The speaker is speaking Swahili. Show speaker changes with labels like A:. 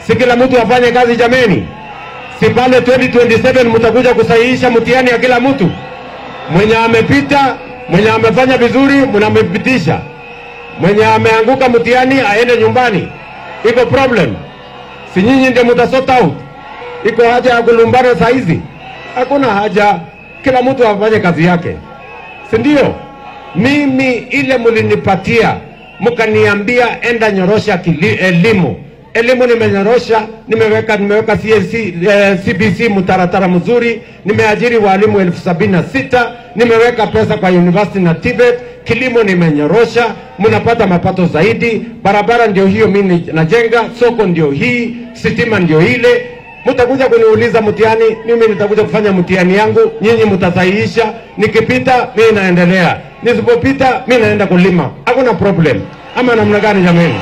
A: Si kila mtu afanye kazi jameni? Si pale 2027 mtakuja kusahihisha mtihani ya kila mtu? Mwenye amepita, mwenye amefanya vizuri, mnampitisha. Mwenye ameanguka mtihani aende nyumbani. Iko problem? Si nyinyi ndio mtasort out? Iko haja ya kulumbana saa hizi? Hakuna haja, kila mtu afanye kazi yake. Si ndio? Mimi ile mlinipatia, mkaniambia enda nyorosha elimu. Elimu nimenyorosha, nimeweka CBC mtaratara mzuri, nimeajiri walimu 76,000, nimeweka pesa kwa university na TVET, kilimo nimenyorosha, mnapata mapato zaidi, barabara ndio hiyo mimi najenga, soko ndio hii, sitima ndio ile. Mtakuja kuniuliza mtihani, mimi nitakuja kufanya mtihani yangu, nyinyi mtasahihisha, nikipita mimi naendelea, nisipopita mimi naenda kulima. Hakuna problem. Ama namna gani jameni?